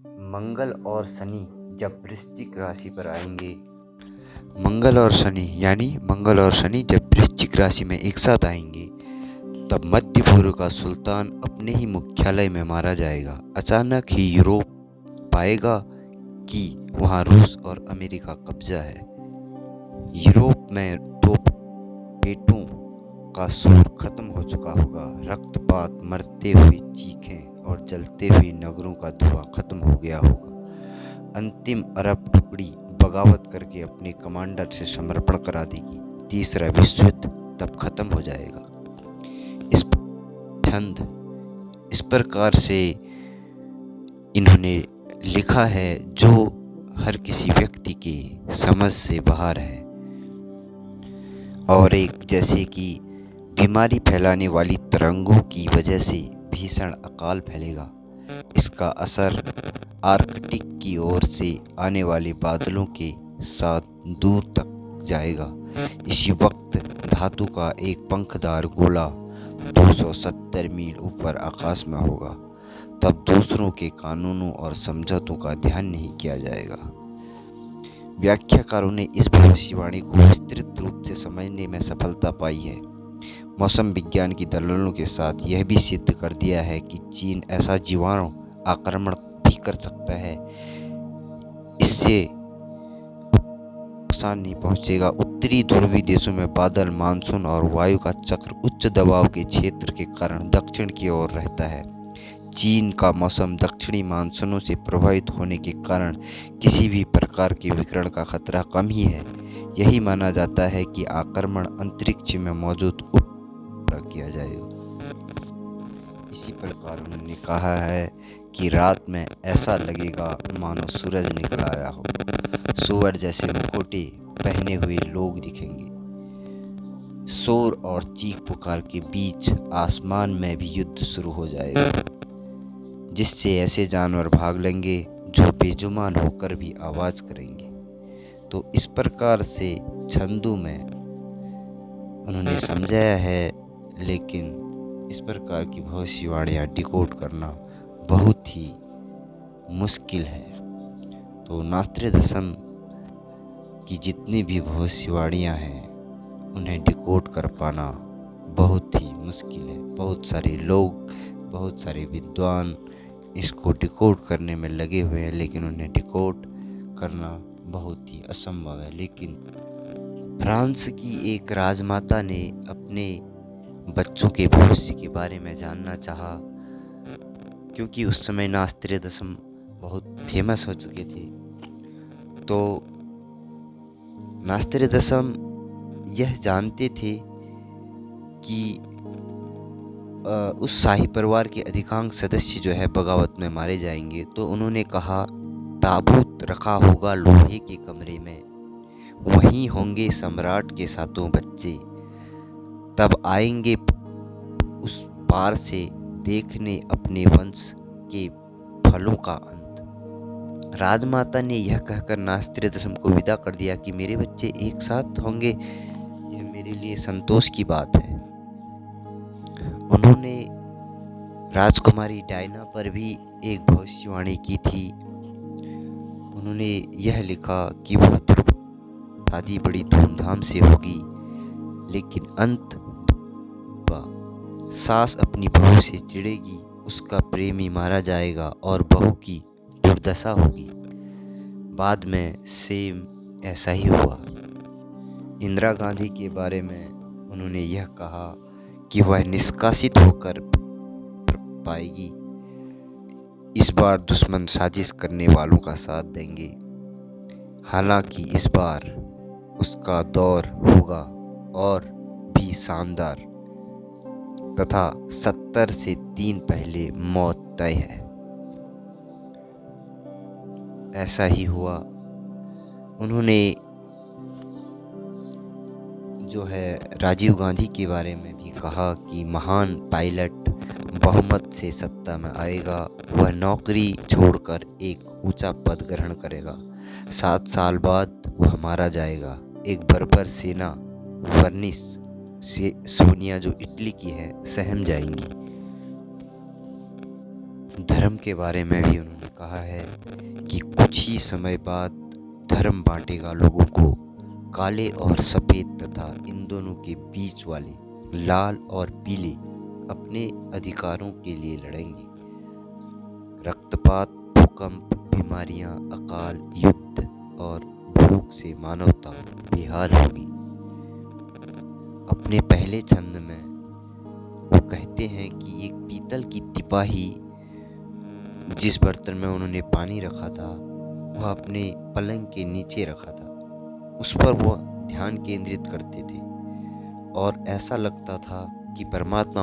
मंगल और शनि जब वृश्चिक राशि पर आएंगे, मंगल और शनि मंगल और शनि जब वृश्चिक राशि में एक साथ आएंगे, तब मध्य पूर्व का सुल्तान अपने ही मुख्यालय में मारा जाएगा। अचानक ही यूरोप पाएगा कि वहाँ रूस और अमेरिका कब्जा है। यूरोप में दो पेटों का शोर खत्म हो चुका होगा। रक्तपात, मरते हुए चीखें और जलते हुए नगरों का धुआं खत्म हो गया होगा। अंतिम अरब टुकड़ी बगावत करके अपने कमांडर से समर्पण करा देगी। तीसरा विश्व युद्ध तब खत्म हो जाएगा। इस छंद इस प्रकार से इन्होंने लिखा है जो हर किसी व्यक्ति के समझ से बाहर है। और एक जैसे कि बीमारी फैलाने वाली तरंगों की वजह से भीषण अकाल फैलेगा। इसका असर आर्कटिक की ओर से आने वाले बादलों के साथ दूर तक जाएगा। इसी वक्त धातु का एक पंखदार गोला 270 मील ऊपर आकाश में होगा। तब दूसरों के कानूनों और समझौतों का ध्यान नहीं किया जाएगा। व्याख्याकारों ने इस भविष्यवाणी को विस्तृत रूप से समझने में सफलता पाई है। मौसम विज्ञान की दलीलों के साथ यह भी सिद्ध कर दिया है कि चीन ऐसा जीवाणु आक्रमण भी कर सकता है, इससे नुकसान नहीं पहुंचेगा। उत्तरी ध्रुवीय देशों में बादल, मानसून और वायु का चक्र उच्च दबाव के क्षेत्र के कारण दक्षिण की ओर रहता है। चीन का मौसम दक्षिणी मानसूनों से प्रभावित होने के कारण किसी भी प्रकार के विकिरण का खतरा कम ही है। यही माना जाता है कि आक्रमण अंतरिक्ष में मौजूद किया जाएगा। इसी प्रकार उन्होंने कहा है कि रात में ऐसा लगेगा मानो सूरज निकल आया हो। सुअर जैसे मुखौटे पहने हुए लोग दिखेंगे। शोर और चीख पुकार के बीच आसमान में भी युद्ध शुरू हो जाएगा, जिससे ऐसे जानवर भाग लेंगे जो बेजुबान होकर भी आवाज करेंगे। तो इस प्रकार से छंदों में उन्होंने समझाया है, लेकिन इस प्रकार की भविष्यवाणियाँ डिकोड करना बहुत ही मुश्किल है। तो नॉस्ट्रेडमस की जितनी भी भविष्यवाणियाँ हैं उन्हें डिकोड कर पाना बहुत ही मुश्किल है। बहुत सारे लोग, बहुत सारे विद्वान इसको डिकोड करने में लगे हुए हैं, लेकिन उन्हें डिकोड करना बहुत ही असंभव है। लेकिन फ्रांस की एक राजमाता ने अपने बच्चों के भविष्य के बारे में जानना चाहा, क्योंकि उस समय नॉस्ट्रेडमस बहुत फेमस हो चुके थे। तो नॉस्ट्रेडमस यह जानते थे कि उस शाही परिवार के अधिकांश सदस्य जो है बगावत में मारे जाएंगे। तो उन्होंने कहा, ताबूत रखा होगा लोहे के कमरे में, वहीं होंगे सम्राट के सातों बच्चे, तब आएंगे उस पार से देखने अपने वंश के फलों का अंत। राजमाता ने यह कहकर नॉस्ट्रेडमस को विदा कर दिया कि मेरे बच्चे एक साथ होंगे, यह मेरे लिए संतोष की बात है। उन्होंने राजकुमारी डायना पर भी एक भविष्यवाणी की थी। उन्होंने यह लिखा कि वह शादी बड़ी धूमधाम से होगी, लेकिन अंत सास अपनी बहू से चिढ़ेगी, उसका प्रेमी मारा जाएगा और बहू की दुर्दशा होगी। बाद में सेम ऐसा ही हुआ। इंदिरा गांधी के बारे में उन्होंने यह कहा कि वह निष्कासित होकर पाएगी। इस बार दुश्मन साजिश करने वालों का साथ देंगे। हालांकि इस बार उसका दौर होगा और भी शानदार, तथा 70 से 3 पहले मौत तय है। ऐसा ही हुआ। उन्होंने जो है राजीव गांधी के बारे में भी कहा कि महान पायलट बहुमत से सत्ता में आएगा। वह नौकरी छोड़कर एक ऊंचा पद ग्रहण करेगा। 7 साल बाद वह मारा जाएगा। एक बर्बर सेना वर्निस सोनिया जो इटली की है सहम जाएंगी। धर्म के बारे में भी उन्होंने कहा है कुछ ही समय बाद धर्म बांटेगा लोगों को, काले और सफ़ेद तथा इन दोनों के बीच वाले लाल और पीले अपने अधिकारों के लिए लड़ेंगे। रक्तपात, भूकंप, बीमारियां, अकाल, युद्ध और भूख से मानवता बेहाल होगी। अपने पहले छंद में वो कहते हैं कि एक पीतल की तिपाही जिस बर्तन में उन्होंने पानी रखा था वह अपने पलंग के नीचे रखा था। उस पर वो ध्यान केंद्रित करते थे और ऐसा लगता था कि परमात्मा